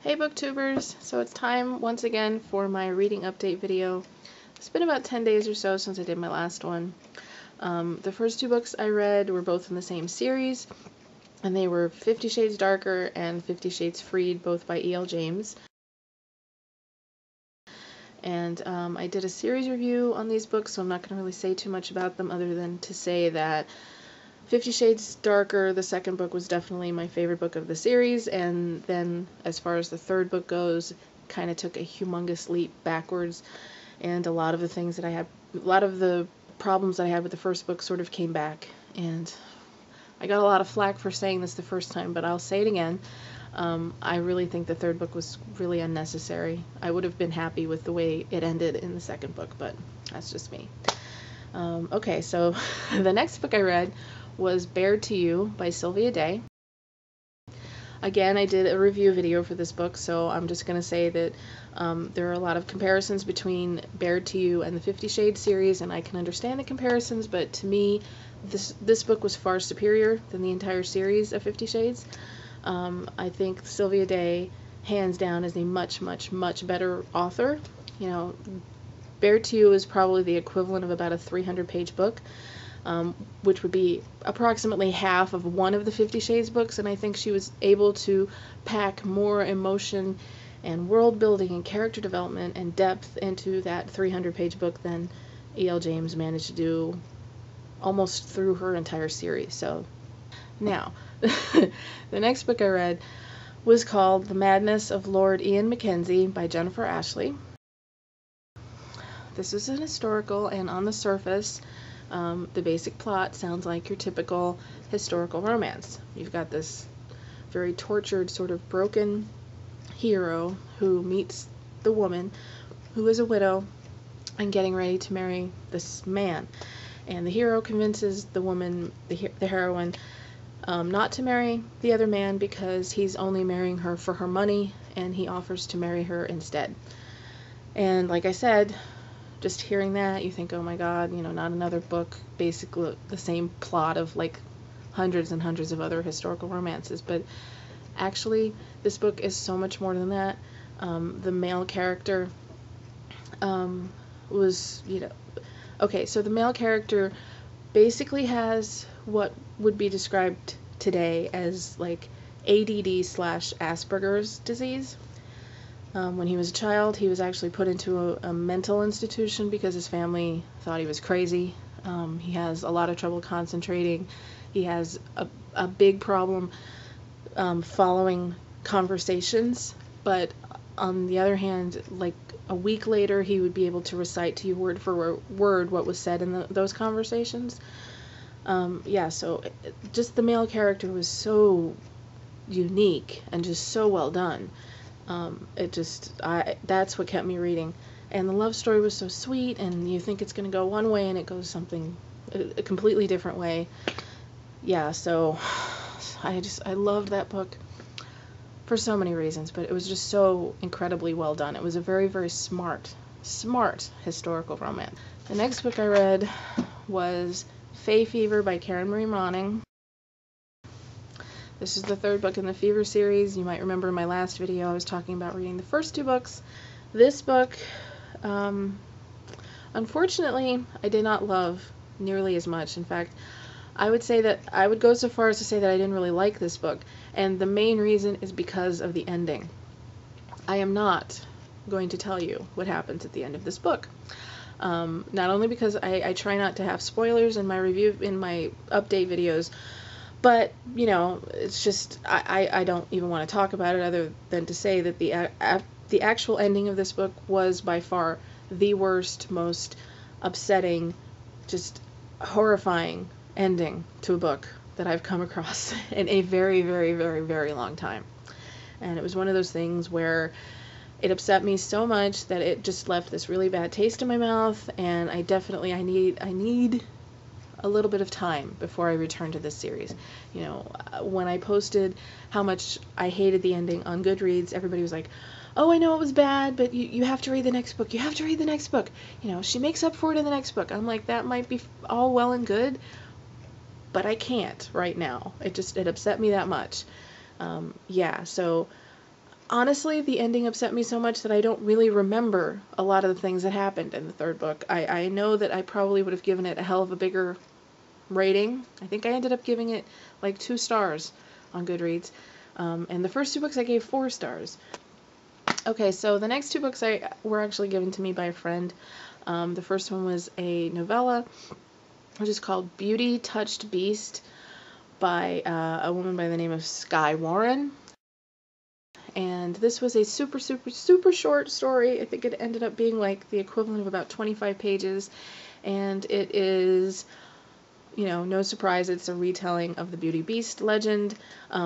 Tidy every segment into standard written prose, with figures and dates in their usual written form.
Hey booktubers! So it's time once again for my reading update video. It's been about 10 days or so since I did my last one. The first two books I read were both in the same series, and they were 50 Shades Darker and 50 Shades Freed, both by E.L. James. And I did a series review on these books, so I'm not going to really say too much about them other than to say that 50 Shades Darker, the second book, was definitely my favorite book of the series, and then as far as the third book goes, kind of took a humongous leap backwards, and a lot of the things that I had, a lot of the problems that I had with the first book sort of came back, and I got a lot of flack for saying this the first time, but I'll say it again. I really think the third book was really unnecessary. I would have been happy with the way it ended in the second book, but that's just me. Okay, so the next book I read was Bared to You by Sylvia Day. Again, I did a review video for this book, so I'm just going to say that there are a lot of comparisons between Bared to You and the 50 Shades series, and I can understand the comparisons, but to me, this book was far superior than the entire series of 50 Shades. I think Sylvia Day, hands down, is a much, much, much better author. You know, Bared to You is probably the equivalent of about a 300-page book, which would be approximately half of one of the 50 Shades books, and I think she was able to pack more emotion and world building and character development and depth into that 300-page book than E.L. James managed to do almost through her entire series. So now, the next book I read was called The Madness of Lord Ian McKenzie by Jennifer Ashley. This is an historical, and on the surface, the basic plot sounds like your typical historical romance. You've got this very tortured, sort of broken hero who meets the woman who is a widow and getting ready to marry this man. And the hero convinces the woman, the heroine, not to marry the other man because he's only marrying her for her money, and he offers to marry her instead. And like I said, just hearing that, you think, oh my god, you know, not another book, basically the same plot of like hundreds and hundreds of other historical romances. But actually, this book is so much more than that. The male character was, you know, okay, so the male character basically has what would be described today as like ADD/Asperger's disease. When he was a child, he was actually put into a mental institution because his family thought he was crazy. He has a lot of trouble concentrating. He has a big problem following conversations, but on the other hand, like a week later, he would be able to recite to you word for word what was said in those conversations. Yeah, so just the male character was so unique and just so well done. That's what kept me reading. And the love story was so sweet, and you think it's going to go one way and it goes something a completely different way. Yeah, so I loved that book for so many reasons, but it was just so incredibly well done. It was a very, very smart historical romance. The next book I read was Fay Fever by Karen Marie Moning. This is the third book in the Fever series. You might remember in my last video I was talking about reading the first two books. This book, unfortunately, I did not love nearly as much. In fact, I would say that I would go so far as to say that I didn't really like this book, and the main reason is because of the ending. I am not going to tell you what happens at the end of this book. Not only because I try not to have spoilers in my review, in my update videos, but, you know, it's just, I don't even want to talk about it other than to say that the actual ending of this book was by far the worst, most upsetting, just horrifying ending to a book that I've come across in a very, very, very, very long time. And it was one of those things where it upset me so much that it just left this really bad taste in my mouth, and I need a little bit of time before I return to this series. You know, when I posted how much I hated the ending on Goodreads, everybody was like, oh, I know it was bad, but you have to read the next book. You have to read the next book. You know, she makes up for it in the next book. I'm like, that might be all well and good, but I can't right now. It upset me that much. Yeah, so honestly, the ending upset me so much that I don't really remember a lot of the things that happened in the third book. I know that I probably would have given it a hell of a bigger rating. I think I ended up giving it like 2 stars on Goodreads. And the first 2 books I gave 4 stars. Okay, so the next 2 books were actually given to me by a friend. The first one was a novella, which is called Beauty Touched Beast by a woman by the name of Skye Warren. And this was a super, super, super short story. I think it ended up being like the equivalent of about 25 pages. And it is, you know, no surprise, it's a retelling of the Beauty Beast legend,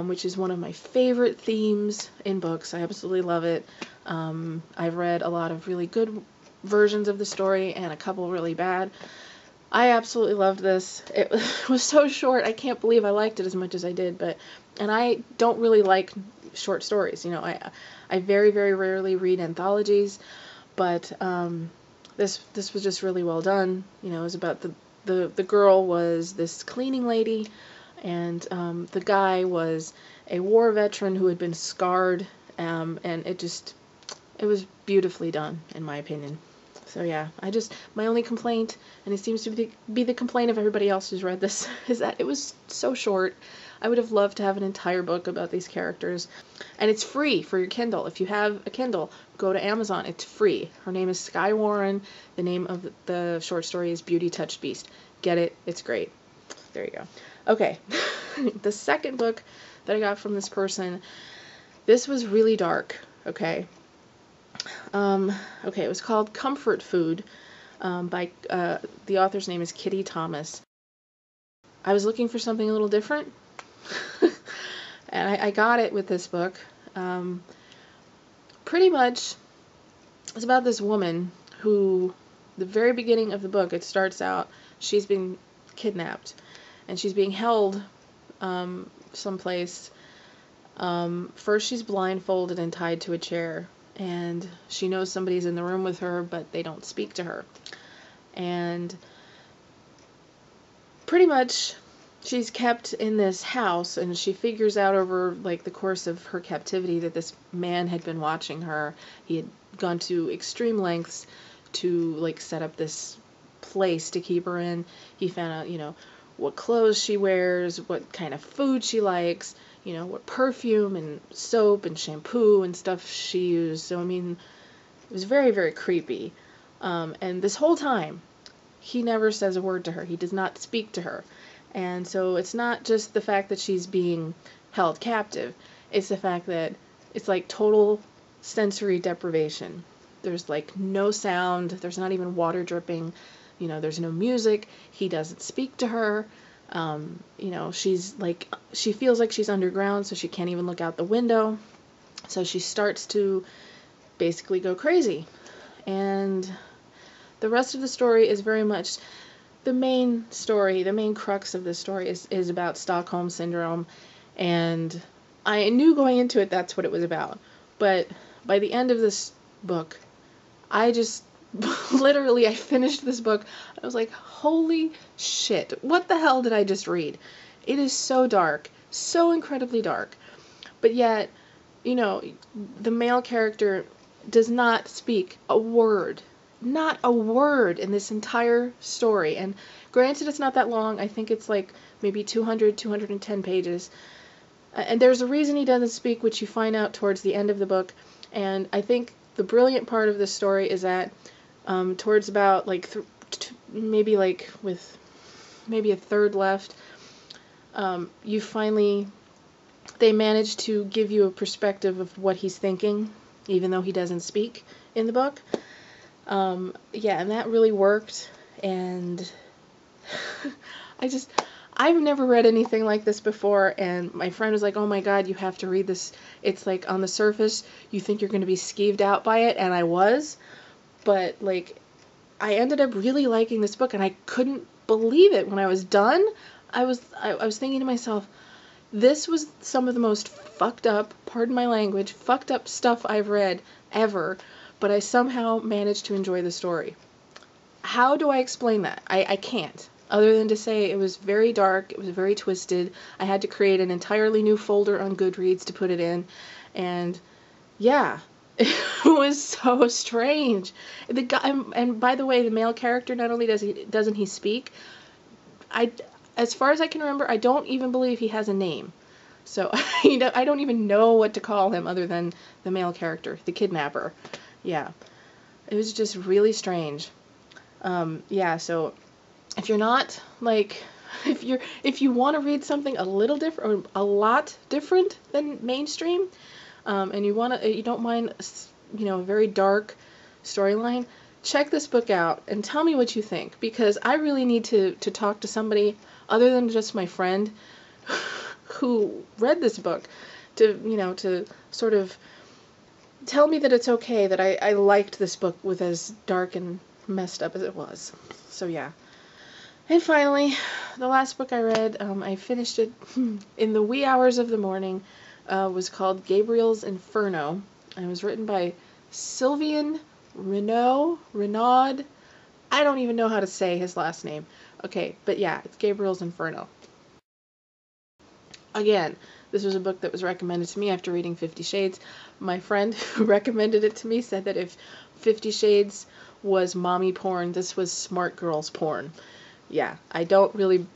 which is one of my favorite themes in books. I absolutely love it. I've read a lot of really good versions of the story and a couple really bad. I absolutely loved this. It was so short. I can't believe I liked it as much as I did. And I don't really like short stories. You know, I very, very rarely read anthologies, but this was just really well done. You know, it was about the girl was this cleaning lady, and the guy was a war veteran who had been scarred, and it was beautifully done, in my opinion. So yeah, my only complaint, and it seems to be the complaint of everybody else who's read this, is that it was so short. I would have loved to have an entire book about these characters. And it's free for your Kindle. If you have a Kindle, go to Amazon. It's free. Her name is Skye Warren. The name of the short story is Beauty Touched Beast. Get it? It's great. There you go. Okay. The second book that I got from this person, this was really dark, okay? Okay, it was called Comfort Food, by, the author's name is Kitty Thomas. I was looking for something a little different, and I got it with this book. Pretty much, it's about this woman who, the very beginning of the book, it starts out, she's been kidnapped, and she's being held, someplace. First she's blindfolded and tied to a chair, and she knows somebody's in the room with her, but they don't speak to her. And pretty much she's kept in this house, and she figures out over like the course of her captivity that this man had been watching her. He had gone to extreme lengths to like set up this place to keep her in. He found out, you know, what clothes she wears, what kind of food she likes, you know, what perfume and soap and shampoo and stuff she used. So, I mean, it was very, very creepy. And this whole time, he never says a word to her. He does not speak to her. And so it's not just the fact that she's being held captive. It's the fact that it's like total sensory deprivation. There's like no sound. There's not even water dripping. You know, there's no music. He doesn't speak to her. You know, she's like, she feels like she's underground, so she can't even look out the window. So she starts to basically go crazy. And the rest of the story is very much the main story. The main crux of the story is about Stockholm Syndrome. And I knew going into it that's what it was about. But by the end of this book, I just literally, I finished this book. I was like, holy shit, what the hell did I just read? It is so dark, so incredibly dark. But yet, you know, the male character does not speak a word. Not a word in this entire story. And granted, it's not that long. I think it's like maybe 210 pages. And there's a reason he doesn't speak, which you find out towards the end of the book. And I think the brilliant part of this story is that towards about like maybe like with maybe a third left, they manage to give you a perspective of what he's thinking, even though he doesn't speak in the book. Yeah, and that really worked. And I've never read anything like this before, and my friend was like, oh my god, you have to read this. It's like, on the surface, you think you're going to be skeeved out by it, and I was. But, like, I ended up really liking this book, and I couldn't believe it. When I was done, I was thinking to myself, this was some of the most fucked up, pardon my language, fucked up stuff I've read ever, but I somehow managed to enjoy the story. How do I explain that? I can't, other than to say it was very dark, it was very twisted. I had to create an entirely new folder on Goodreads to put it in, and yeah, it was so strange. The guy, and by the way, the male character, not only doesn't he speak, I, as far as I can remember, I don't even believe he has a name. So I don't even know what to call him other than the male character, the kidnapper. Yeah, it was just really strange. Yeah, so if you're not like, if you want to read something a little different or a lot different than mainstream, and you don't mind, a very dark storyline, check this book out and tell me what you think, because I really need to talk to somebody other than just my friend who read this book to sort of tell me that it's okay that I liked this book with as dark and messed up as it was. So yeah. And finally, the last book I read, I finished it in the wee hours of the morning, was called Gabriel's Inferno, and it was written by Sylvain Renaud. I don't even know how to say his last name. Okay, but yeah, it's Gabriel's Inferno. Again, this was a book that was recommended to me after reading 50 Shades. My friend who recommended it to me said that if 50 Shades was mommy porn, this was smart girls porn. Yeah, I don't really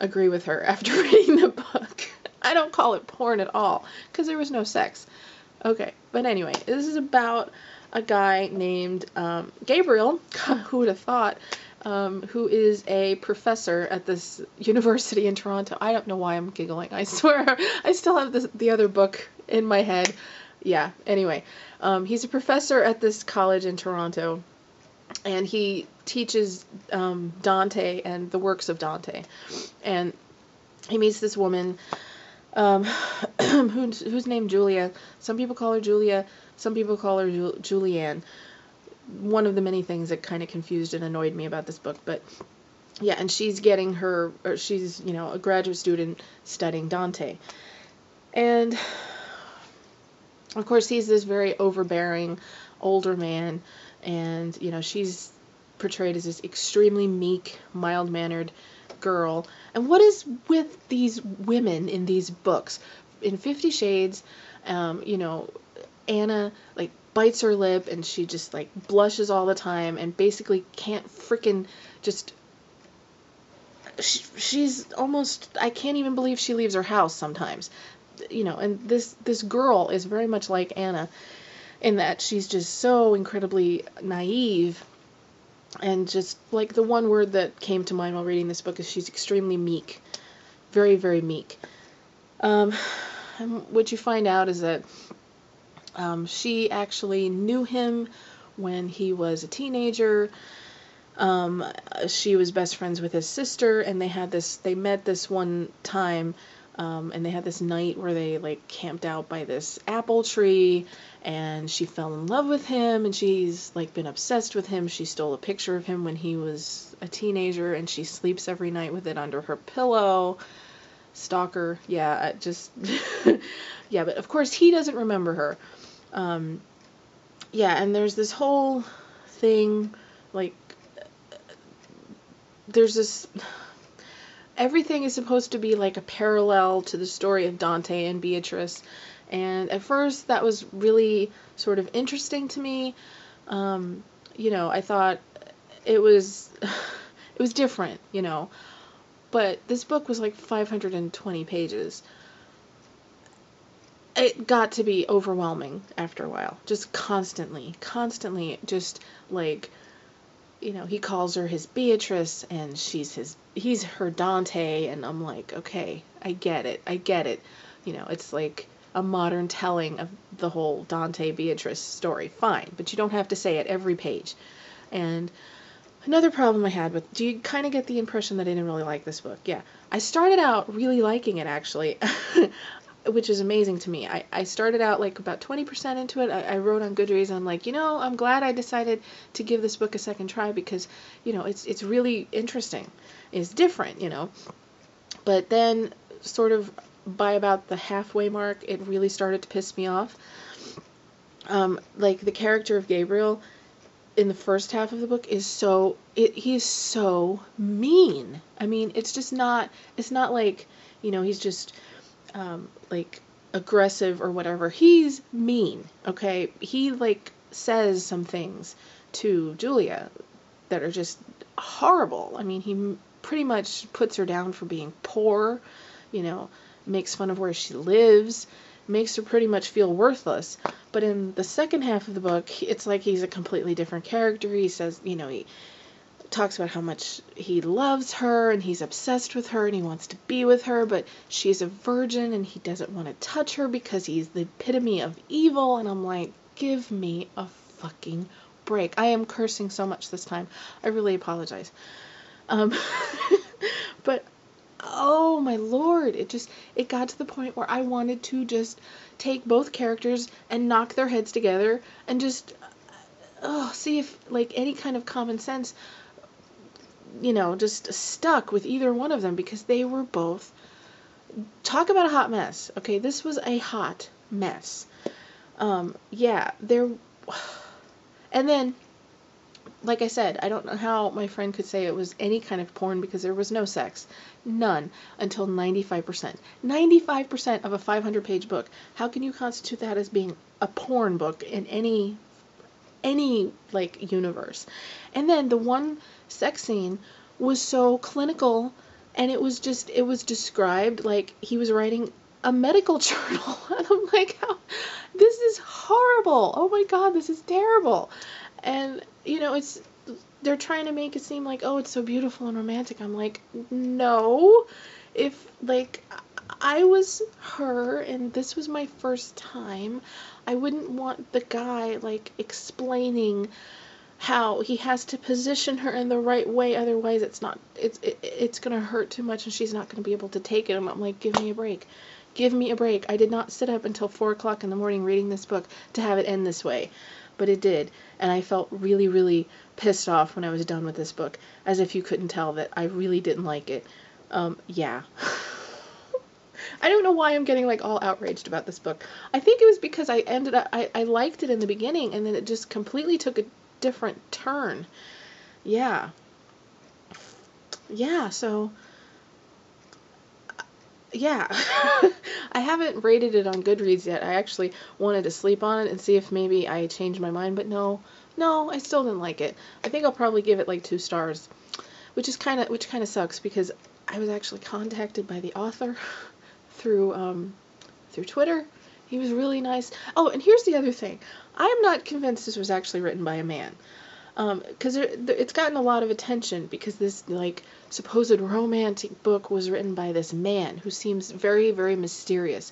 agree with her after reading the book. I don't call it porn at all, because there was no sex. Okay, but anyway, this is about a guy named Gabriel, who would have thought, who is a professor at this university in Toronto. I don't know why I'm giggling. I swear, I still have the other book in my head. Yeah, anyway, he's a professor at this college in Toronto, and he teaches Dante and the works of Dante. And he meets this woman who's named Julia. Some people call her Julia, some people call her Julianne. One of the many things that kind of confused and annoyed me about this book. But yeah, and she's she's a graduate student studying Dante. And of course he's this very overbearing older man, and she's portrayed as this extremely meek, mild-mannered girl. And what is with these women in these books? In 50 Shades, Anna bites her lip and she just blushes all the time and basically can't freaking just. She's almost. I can't even believe she leaves her house sometimes. And this girl is very much like Anna, in that she's just so incredibly naive, and just the one word that came to mind while reading this book is she's extremely meek, very, very meek. And what you find out is that she actually knew him when he was a teenager. She was best friends with his sister, and they met this one time. And they had this night where they camped out by this apple tree, and she fell in love with him, and she's been obsessed with him. She stole a picture of him when he was a teenager, and she sleeps every night with it under her pillow. Stalker. Yeah, just yeah, but of course he doesn't remember her. Yeah, and there's this whole thing, there's this. Everything is supposed to be a parallel to the story of Dante and Beatrice, and at first that was really sort of interesting to me. I thought it was different, but this book was 520 pages. It got to be overwhelming after a while, just constantly, just he calls her his Beatrice, and he's her Dante, and I'm like, okay, I get it. It's a modern telling of the whole Dante Beatrice story, fine, but you don't have to say it every page. And another problem I had do you kind of get the impression that I didn't really like this book? Yeah, I started out really liking it, actually. Which is amazing to me. I started out about 20% into it. I wrote on Goodreads, and I'm I'm glad I decided to give this book a second try, because, it's really interesting. It's different, But then, sort of by about the halfway mark, it really started to piss me off. The character of Gabriel in the first half of the book is he's so mean. I mean, it's not he's just aggressive or whatever. He's mean, okay? He, like, says some things to Julia that are just horrible. I mean, he pretty much puts her down for being poor, you know, makes fun of where she lives, makes her pretty much feel worthless. But in the second half of the book, it's like he's a completely different character. He says, you know, he talks about how much he loves her and he's obsessed with her and he wants to be with her, but she's a virgin and he doesn't want to touch her because he's the epitome of evil. And I'm like, give me a fucking break. I am cursing so much this time. I really apologize. But oh my lord, it got to the point where I wanted to just take both characters and knock their heads together and just see if, like, any kind of common sense, you know, just stuck with either one of them, because they were both, talk about a hot mess. Okay, this was a hot mess. Yeah, and then, like I said, I don't know how my friend could say it was any kind of porn, because there was no sex. None. Until 95%. 95% of a 500-page book. How can you constitute that as being a porn book in any like universe? And then the one sex scene was so clinical, and it was described like he was writing a medical journal. And I'm like, this is horrible. Oh my god, this is terrible. And, you know, they're trying to make it seem like, oh, it's so beautiful and romantic. I'm like, no. If, like, I was her and this was my first time, I wouldn't want the guy, like, explaining how he has to position her in the right way, otherwise it's gonna hurt too much and she's not gonna be able to take it. And I'm like, give me a break. Give me a break. I did not sit up until 4 o'clock in the morning reading this book to have it end this way. But it did, and I felt really, really pissed off when I was done with this book, as if you couldn't tell that I really didn't like it. Yeah. I don't know why I'm getting, like, all outraged about this book. I think it was because I liked it in the beginning, and then it just completely took a different turn. Yeah. Yeah, so, yeah. I haven't rated it on Goodreads yet. I actually wanted to sleep on it and see if maybe I changed my mind, but no, I still didn't like it. I think I'll probably give it like 2 stars, which kind of sucks, because I was actually contacted by the author through Twitter. He was really nice. Oh, and here's the other thing. I am not convinced this was actually written by a man. Because it's gotten a lot of attention because this, like, supposed romantic book was written by this man who seems very, very mysterious.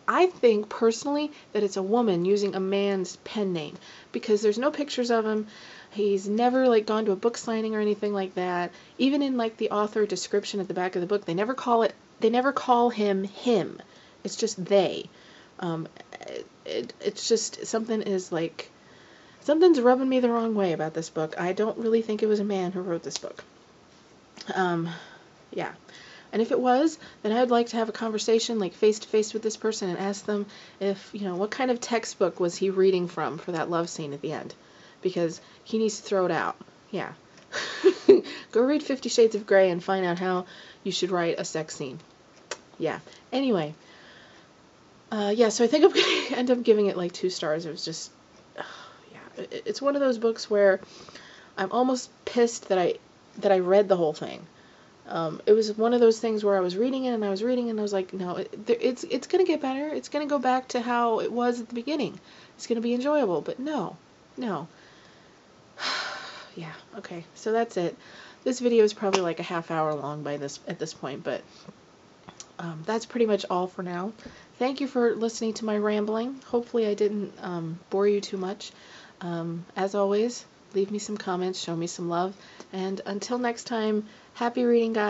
I think, personally, that it's a woman using a man's pen name, because there's no pictures of him. He's never, like, gone to a book signing or anything like that. Even in, like, the author description at the back of the book, they never call him him. It's just they. It's just, something's rubbing me the wrong way about this book. I don't really think it was a man who wrote this book. Yeah. And if it was, then I would like to have a conversation, like, face-to-face with this person and ask them if, you know, what kind of textbook was he reading from for that love scene at the end. Because he needs to throw it out. Yeah. Go read 50 Shades of Grey and find out how you should write a sex scene. Yeah. Anyway. Yeah, so I think I'm going to end up giving it, like, 2 stars. It was just... It's one of those books where I'm almost pissed that I read the whole thing. It was one of those things where I was reading it and I was like, no, it's going to get better. It's going to go back to how it was at the beginning. It's going to be enjoyable, but no. Yeah, okay, so that's it. This video is probably like a half hour long at this point, but that's pretty much all for now. Thank you for listening to my rambling. Hopefully I didn't bore you too much. As always, leave me some comments, show me some love, and until next time, happy reading, guys.